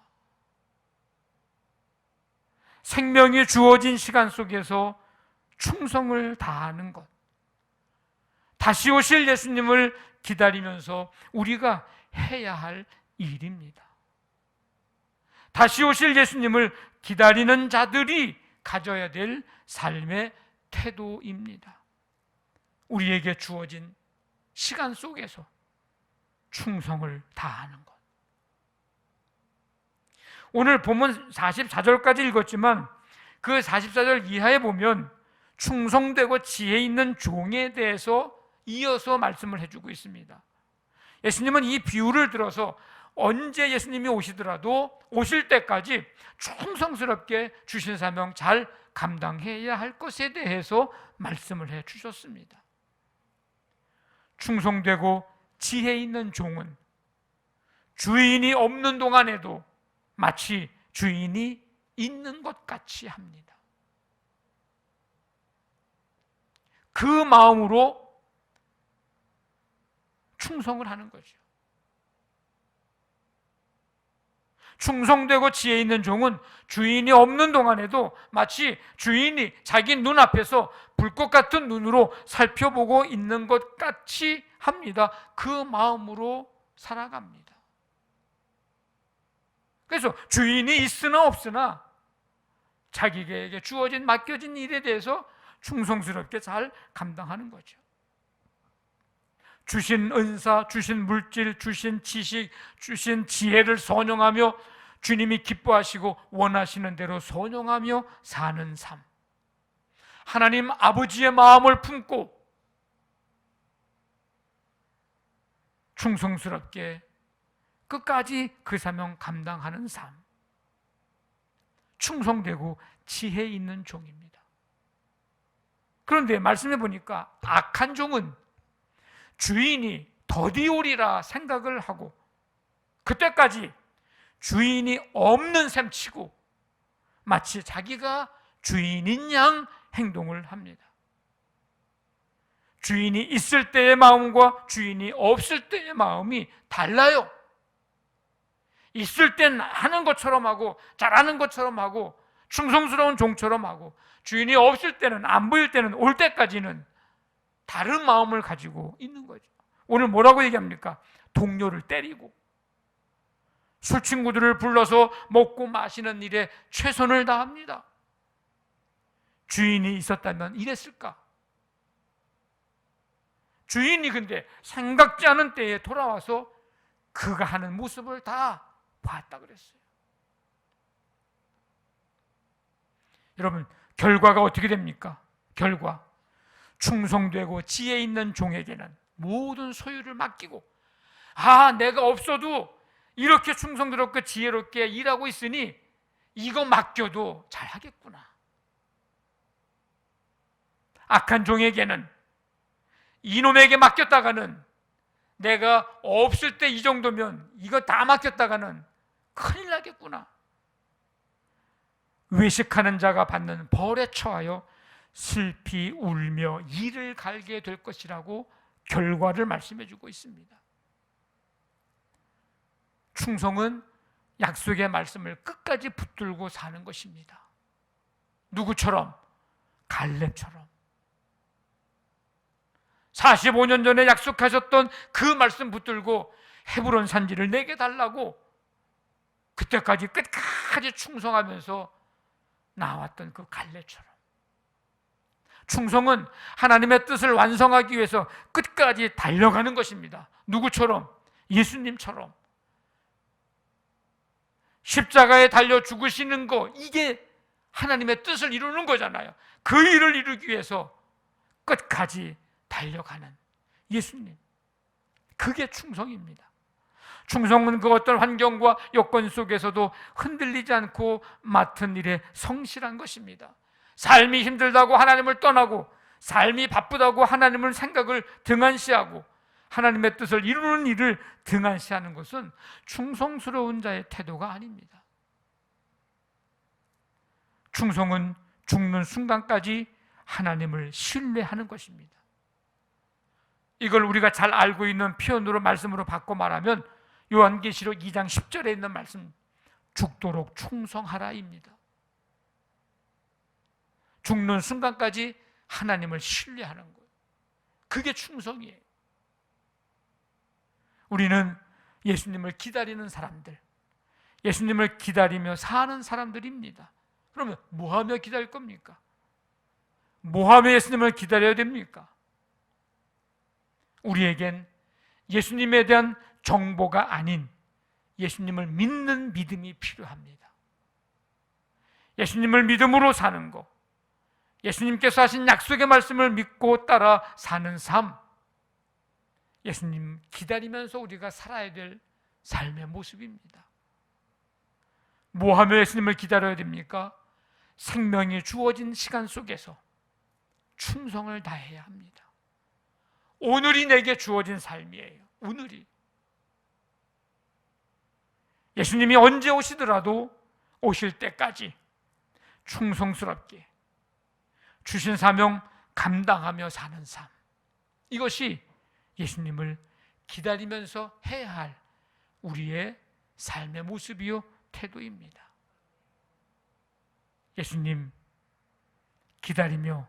생명이 주어진 시간 속에서 충성을 다하는 것, 다시 오실 예수님을 기다리면서 우리가 해야 할 일입니다. 다시 오실 예수님을 기다리는 자들이 가져야 될 삶의 태도입니다. 우리에게 주어진 시간 속에서 충성을 다하는 것. 오늘 본문 44절까지 읽었지만 그 44절 이하에 보면 충성되고 지혜 있는 종에 대해서 이어서 말씀을 해주고 있습니다. 예수님은 이 비유를 들어서 언제 예수님이 오시더라도 오실 때까지 충성스럽게 주신 사명 잘 감당해야 할 것에 대해서 말씀을 해 주셨습니다. 충성되고 지혜 있는 종은 주인이 없는 동안에도 마치 주인이 있는 것 같이 합니다. 그 마음으로 충성을 하는 거죠. 충성되고 지혜 있는 종은 주인이 없는 동안에도 마치 주인이 자기 눈앞에서 불꽃 같은 눈으로 살펴보고 있는 것 같이 합니다. 그 마음으로 살아갑니다. 그래서 주인이 있으나 없으나 자기에게 주어진 맡겨진 일에 대해서 충성스럽게 잘 감당하는 거죠. 주신 은사, 주신 물질, 주신 지식, 주신 지혜를 선용하며 주님이 기뻐하시고 원하시는 대로 선용하며 사는 삶, 하나님 아버지의 마음을 품고 충성스럽게 끝까지 그 사명 감당하는 삶, 충성되고 지혜 있는 종입니다. 그런데 말씀해 보니까 악한 종은 주인이 더디오리라 생각을 하고 그때까지 주인이 없는 셈 치고 마치 자기가 주인인 양 행동을 합니다. 주인이 있을 때의 마음과 주인이 없을 때의 마음이 달라요. 있을 땐 하는 것처럼 하고 잘하는 것처럼 하고 충성스러운 종처럼 하고, 주인이 없을 때는, 안 보일 때는, 올 때까지는 다른 마음을 가지고 있는 거죠. 오늘 뭐라고 얘기합니까? 동료를 때리고 술 친구들을 불러서 먹고 마시는 일에 최선을 다합니다. 주인이 있었다면 이랬을까? 주인이 근데 생각지 않은 때에 돌아와서 그가 하는 모습을 다 봤다 그랬어요. 여러분, 결과가 어떻게 됩니까? 결과, 충성되고 지혜 있는 종에게는 모든 소유를 맡기고, 내가 없어도 이렇게 충성스럽고 지혜롭게 일하고 있으니 이거 맡겨도 잘하겠구나. 악한 종에게는, 이놈에게 맡겼다가는, 내가 없을 때 이 정도면 이거 다 맡겼다가는 큰일 나겠구나. 외식하는 자가 받는 벌에 처하여 슬피 울며 이를 갈게 될 것이라고 결과를 말씀해 주고 있습니다. 충성은 약속의 말씀을 끝까지 붙들고 사는 것입니다. 누구처럼? 갈렙처럼. 45년 전에 약속하셨던 그 말씀 붙들고 헤브론 산지를 내게 달라고 그때까지 끝까지 충성하면서 나왔던 그 갈렙처럼. 충성은 하나님의 뜻을 완성하기 위해서 끝까지 달려가는 것입니다. 누구처럼? 예수님처럼. 십자가에 달려 죽으시는 거, 이게 하나님의 뜻을 이루는 거잖아요. 그 일을 이루기 위해서 끝까지 달려가는 예수님, 그게 충성입니다. 충성은 그 어떤 환경과 여건 속에서도 흔들리지 않고 맡은 일에 성실한 것입니다. 삶이 힘들다고 하나님을 떠나고, 삶이 바쁘다고 하나님을 생각을 등한시하고, 하나님의 뜻을 이루는 일을 등한시하는 것은 충성스러운 자의 태도가 아닙니다. 충성은 죽는 순간까지 하나님을 신뢰하는 것입니다. 이걸 우리가 잘 알고 있는 표현으로, 말씀으로 바꿔 말하면 요한계시록 2장 10절에 있는 말씀, 죽도록 충성하라입니다. 죽는 순간까지 하나님을 신뢰하는 거예요. 그게 충성이에요. 우리는 예수님을 기다리는 사람들, 예수님을 기다리며 사는 사람들입니다. 그러면 뭐하며 기다릴 겁니까? 뭐하며 예수님을 기다려야 됩니까? 우리에겐 예수님에 대한 정보가 아닌 예수님을 믿는 믿음이 필요합니다. 예수님을 믿음으로 사는 것, 예수님께서 하신 약속의 말씀을 믿고 따라 사는 삶, 예수님 기다리면서 우리가 살아야 될 삶의 모습입니다. 뭐하며 예수님을 기다려야 됩니까? 생명이 주어진 시간 속에서 충성을 다해야 합니다. 오늘이 내게 주어진 삶이에요. 오늘이. 예수님이 언제 오시더라도 오실 때까지 충성스럽게 주신 사명 감당하며 사는 삶, 이것이 예수님을 기다리면서 해야 할 우리의 삶의 모습이요 태도입니다. 예수님 기다리며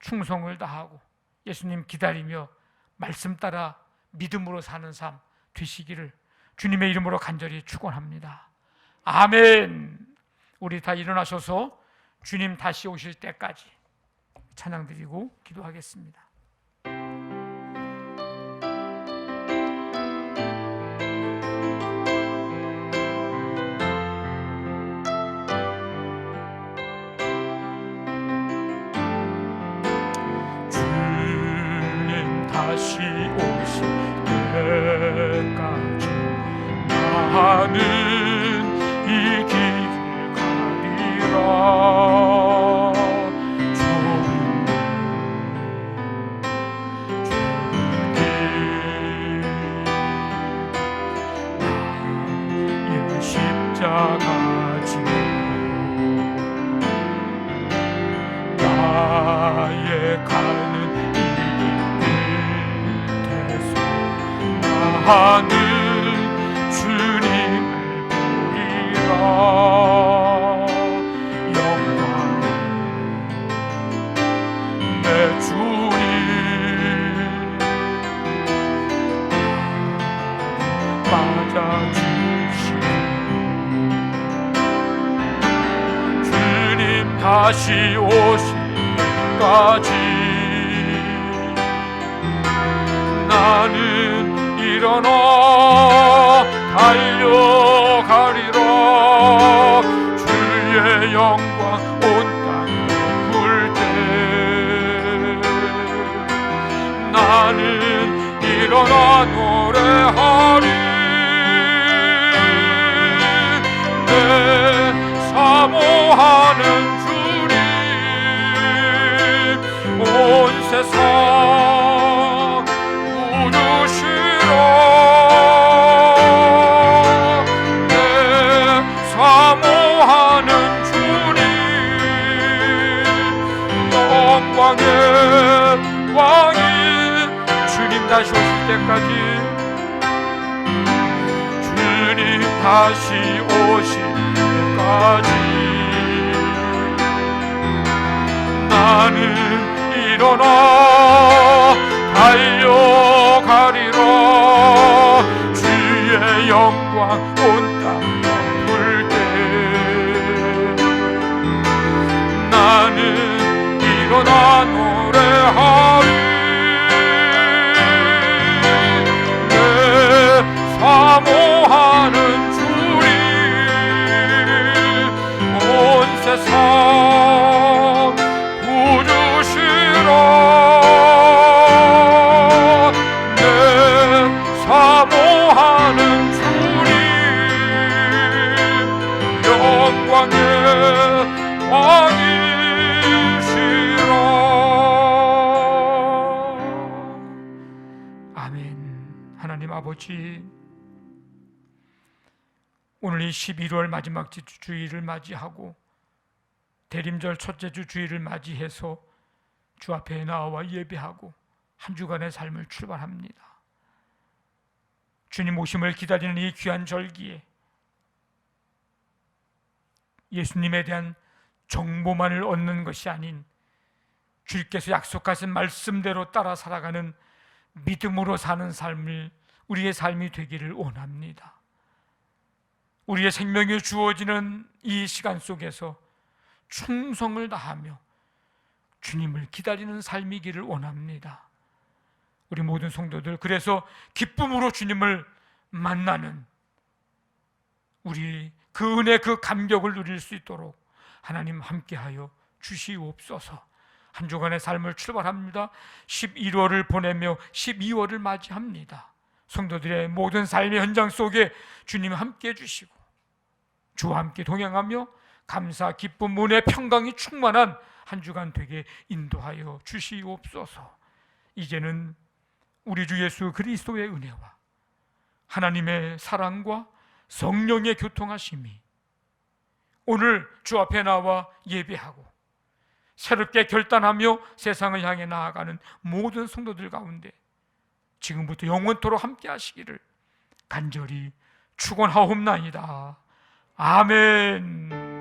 충성을 다하고, 예수님 기다리며 말씀 따라 믿음으로 사는 삶 되시기를 주님의 이름으로 간절히 축원합니다. 아멘. 우리 다 일어나셔서 주님 다시 오실 때까지 찬양 드리고 기도하겠습니다. 주님 다시 오실 때까지 나는 이 길을 가리라. 십자가 지고 나의 가는 이 끝에서 나는 주님을 보리라. 영광 내 주님 맞아주시니 다시 오실 때까지 나는 일어나 달려가리라. 주의 영광 온 땅에 때까지 주님 다시 오실 때까지 나는 일어나 달려가리라. 주의 영광 온 땅 덮을 때 나는 일어나 노래하리. 내 사모하는 주님 온 세상 부주시라. 내 사모하는 주님 영광의 왕이시라. 아멘. 하나님 아버지, 오늘 이 11월 마지막 주일을 맞이하고 대림절 첫째 주 주일을 맞이해서 주 앞에 나와 예배하고 한 주간의 삶을 출발합니다. 주님 오심을 기다리는 이 귀한 절기에 예수님에 대한 정보만을 얻는 것이 아닌 주님께서 약속하신 말씀대로 따라 살아가는 믿음으로 사는 삶을 우리의 삶이 되기를 원합니다. 우리의 생명이 주어지는 이 시간 속에서 충성을 다하며 주님을 기다리는 삶이기를 원합니다. 우리 모든 성도들, 그래서 기쁨으로 주님을 만나는 우리 그 은혜, 그 감격을 누릴 수 있도록 하나님 함께하여 주시옵소서. 한 주간의 삶을 출발합니다. 11월을 보내며 12월을 맞이합니다. 성도들의 모든 삶의 현장 속에 주님 함께해 주시고 주와 함께 동행하며 감사, 기쁨, 은혜, 평강이 충만한 한 주간 되게 인도하여 주시옵소서. 이제는 우리 주 예수 그리스도의 은혜와 하나님의 사랑과 성령의 교통하심이 오늘 주 앞에 나와 예배하고 새롭게 결단하며 세상을 향해 나아가는 모든 성도들 가운데 지금부터 영원토록 함께 하시기를 간절히 축원하옵나이다. 아멘.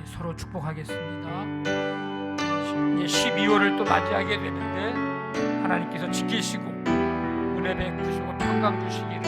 서로 축복하겠습니다. 이제 12월을 또 맞이하게 되는데 하나님께서 지키시고 은혜 베푸시고 평강 주시기를